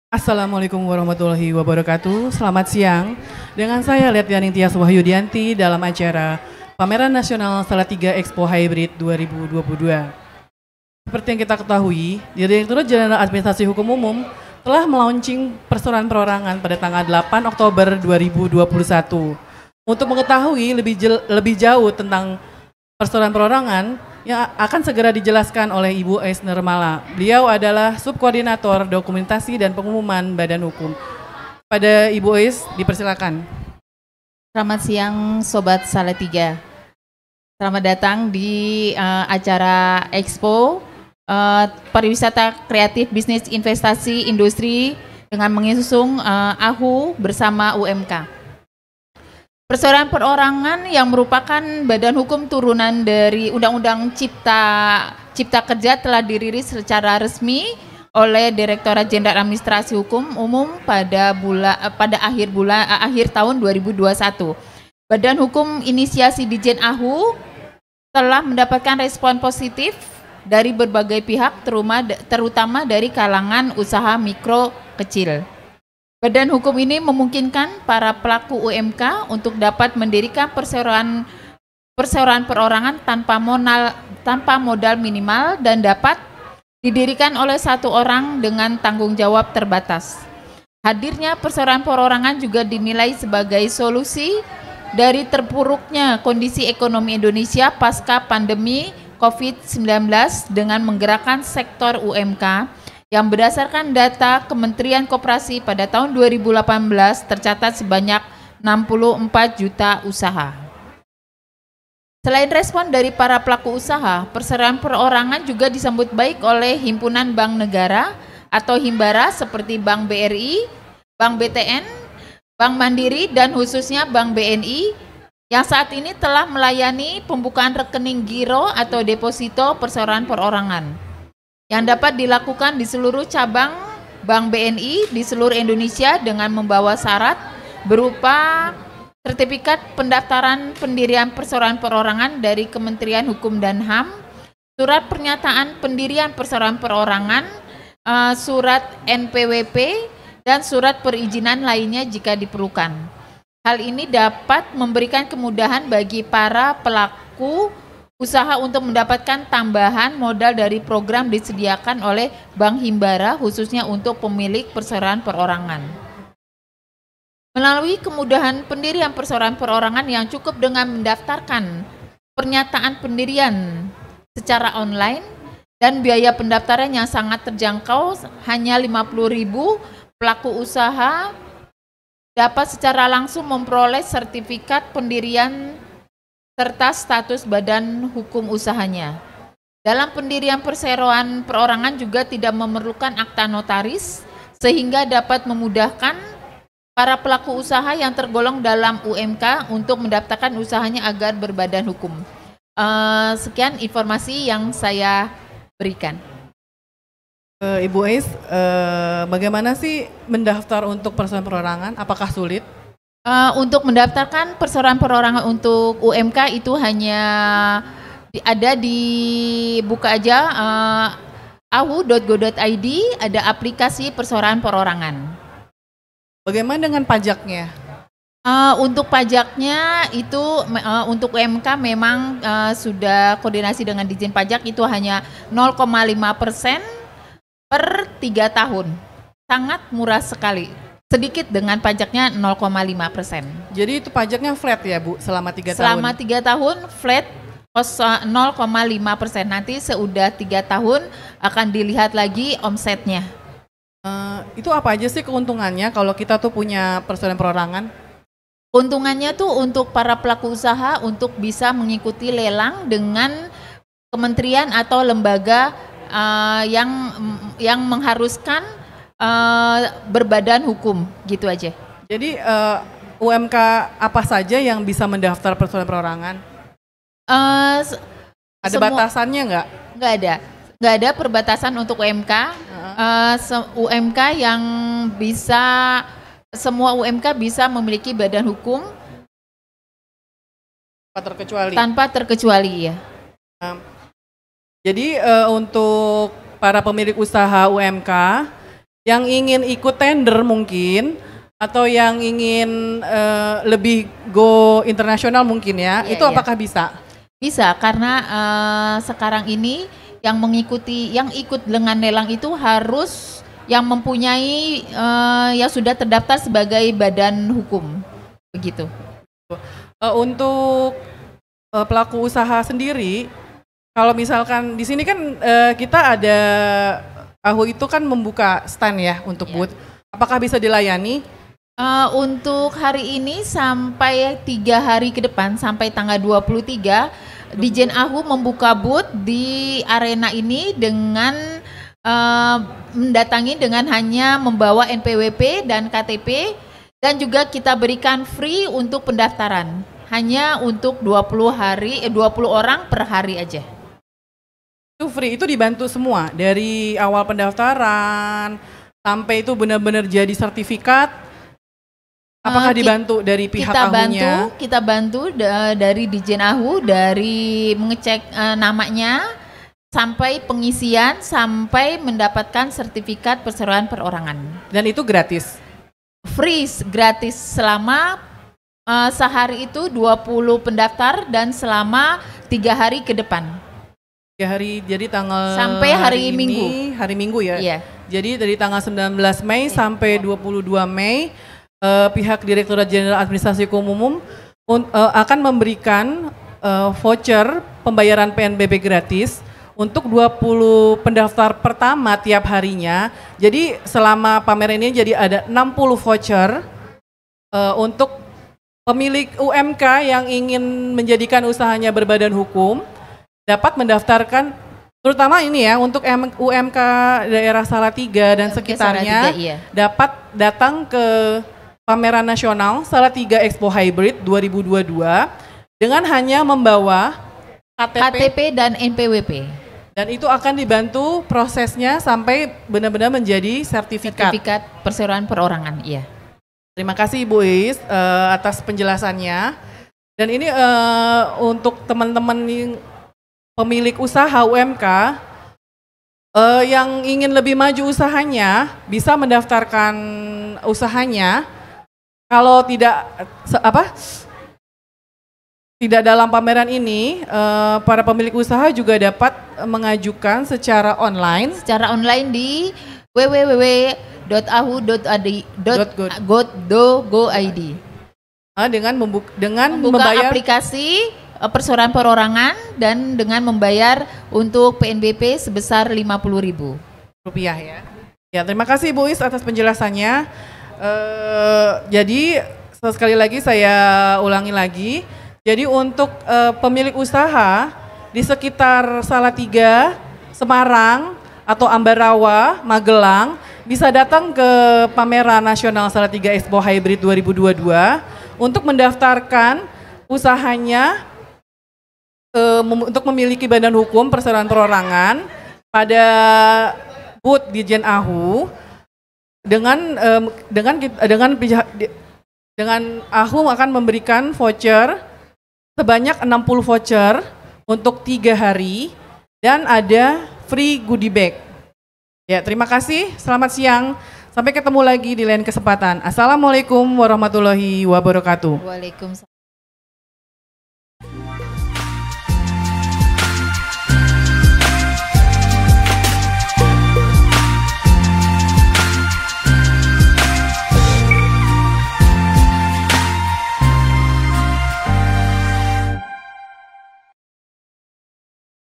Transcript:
Assalamualaikum warahmatullahi wabarakatuh. Selamat siang. Dengan saya Letyaning Tias Wahyudianti dalam acara Pameran Nasional Salatiga Expo Hybrid 2022. Seperti yang kita ketahui, Direktorat Jenderal Administrasi Hukum Umum telah melaunching perseroan perorangan pada tanggal 8 Oktober 2021. Untuk mengetahui lebih jauh tentang perseroan perorangan yang akan segera dijelaskan oleh Ibu Ais Nirmala. Beliau adalah Subkoordinator Dokumentasi dan Pengumuman Badan Hukum. Pada Ibu Ais, dipersilakan. Selamat siang Sobat Salatiga. Selamat datang di acara Expo Pariwisata Kreatif Bisnis Investasi Industri dengan mengusung AHU bersama UMK. Perseroan perorangan yang merupakan badan hukum turunan dari Undang-Undang Cipta Kerja telah dirilis secara resmi oleh Direktorat Jenderal Administrasi Hukum Umum pada akhir tahun 2021. Badan Hukum Inisiasi Dijen AHU telah mendapatkan respon positif dari berbagai pihak, terutama dari kalangan usaha mikro kecil. Badan hukum ini memungkinkan para pelaku UMK untuk dapat mendirikan perseroan perorangan tanpa modal minimal dan dapat didirikan oleh satu orang dengan tanggung jawab terbatas. Hadirnya perseroan perorangan juga dinilai sebagai solusi dari terpuruknya kondisi ekonomi Indonesia pasca pandemi COVID-19 dengan menggerakkan sektor UMK yang berdasarkan data Kementerian Koperasi pada tahun 2018 tercatat sebanyak 64 juta usaha. Selain respon dari para pelaku usaha, perseroan perorangan juga disambut baik oleh Himpunan Bank Negara atau Himbara seperti Bank BRI, Bank BTN, Bank Mandiri dan khususnya Bank BNI yang saat ini telah melayani pembukaan rekening giro atau deposito perseroan perorangan yang dapat dilakukan di seluruh cabang Bank BNI di seluruh Indonesia dengan membawa syarat berupa sertifikat pendaftaran pendirian perseroan perorangan dari Kementerian Hukum dan HAM, surat pernyataan pendirian perseroan perorangan, surat NPWP, dan surat perizinan lainnya jika diperlukan. Hal ini dapat memberikan kemudahan bagi para pelaku usaha untuk mendapatkan tambahan modal dari program disediakan oleh Bank Himbara khususnya untuk pemilik perseroan perorangan. Melalui kemudahan pendirian perseroan perorangan yang cukup dengan mendaftarkan pernyataan pendirian secara online dan biaya pendaftaran yang sangat terjangkau hanya 50.000, pelaku usaha dapat secara langsung memperoleh sertifikat pendirian serta status badan hukum usahanya. Dalam pendirian perseroan perorangan juga tidak memerlukan akta notaris, sehingga dapat memudahkan para pelaku usaha yang tergolong dalam UMK untuk mendaftarkan usahanya agar berbadan hukum. Sekian informasi yang saya berikan. Ibu Ais, bagaimana sih mendaftar untuk perseroan perorangan? Apakah sulit? Untuk mendaftarkan perseroan perorangan untuk UMK itu hanya ada di buka aja ahu.go.id, ada aplikasi perseroan perorangan. Bagaimana dengan pajaknya? Untuk pajaknya itu untuk UMK memang sudah koordinasi dengan Dijen Pajak, itu hanya 0,5% per 3 tahun. Sangat murah sekali. Sedikit dengan pajaknya 0,5%. Jadi itu pajaknya flat ya Bu, selama 3 tahun? Selama 3 tahun flat 0,5%. Nanti seudah 3 tahun akan dilihat lagi omsetnya. Itu apa aja sih keuntungannya kalau kita tuh punya perseroan perorangan? Keuntungannya tuh untuk para pelaku usaha untuk bisa mengikuti lelang dengan kementerian atau lembaga yang mengharuskan berbadan hukum, gitu aja. Jadi UMK apa saja yang bisa mendaftar perseroan perorangan? Ada batasannya nggak? Nggak ada perbatasan untuk UMK. UMK yang bisa, semua UMK bisa memiliki badan hukum tanpa terkecuali ya. Jadi untuk para pemilik usaha UMK yang ingin ikut tender mungkin atau yang ingin lebih go internasional mungkin ya, itu apakah bisa? Bisa, karena sekarang ini yang ikut dengan lelang itu harus yang mempunyai yang sudah terdaftar sebagai badan hukum, begitu. Untuk pelaku usaha sendiri, kalau misalkan di sini kan kita ada AHU itu kan membuka stand ya untuk booth, apakah bisa dilayani? Untuk hari ini sampai 3 hari ke depan, sampai tanggal 23, Dijen AHU membuka booth di arena ini dengan mendatangi dengan hanya membawa NPWP dan KTP, dan juga kita berikan free untuk pendaftaran, hanya untuk 20 orang per hari aja. Itu free, itu dibantu semua dari awal pendaftaran sampai itu benar-benar jadi sertifikat. Apakah dibantu dari pihak AHU-nya? Kita bantu dari Dijen AHU, dari mengecek namanya, sampai pengisian, sampai mendapatkan sertifikat perseroan perorangan. Dan itu gratis? Free, gratis selama sehari itu 20 pendaftar dan selama 3 hari ke depan. 3 hari, jadi tanggal sampai hari Minggu. Hari Minggu ya? Iya. Jadi dari tanggal 19 Mei sampai 22 Mei, pihak Direktorat Jenderal Administrasi Umum akan memberikan voucher pembayaran PNBP gratis untuk 20 pendaftar pertama tiap harinya. Jadi selama pameran ini jadi ada 60 voucher untuk pemilik UMK yang ingin menjadikan usahanya berbadan hukum dapat mendaftarkan, terutama ini ya untuk UMK daerah Salatiga dan sekitarnya, dapat datang ke Pameran Nasional Salatiga Expo Hybrid 2022 dengan hanya membawa KTP dan NPWP. Dan itu akan dibantu prosesnya sampai benar-benar menjadi sertifikat perseroan perorangan, iya. Terima kasih Ibu Is atas penjelasannya. Dan ini untuk teman-teman pemilik usaha UMK yang ingin lebih maju usahanya, bisa mendaftarkan usahanya. Kalau tidak tidak dalam pameran ini, para pemilik usaha juga dapat mengajukan secara online. Secara online di www.ahu.go.id dengan membayar aplikasi perseroan perorangan dan dengan membayar untuk PNBP sebesar Rp50.000 ya. Ya, terima kasih Bu Is atas penjelasannya. Jadi sekali lagi saya ulangi lagi. Jadi untuk pemilik usaha di sekitar Salatiga, Semarang atau Ambarawa, Magelang bisa datang ke Pameran Nasional Salatiga Expo Hybrid 2022 untuk mendaftarkan usahanya untuk memiliki badan hukum perseroan perorangan pada booth Dijen AHU. Dengan AHU akan memberikan voucher sebanyak 60 voucher untuk 3 hari dan ada free goodie bag. Ya, terima kasih. Selamat siang. Sampai ketemu lagi di lain kesempatan. Assalamualaikum warahmatullahi wabarakatuh. Waalaikumsalam.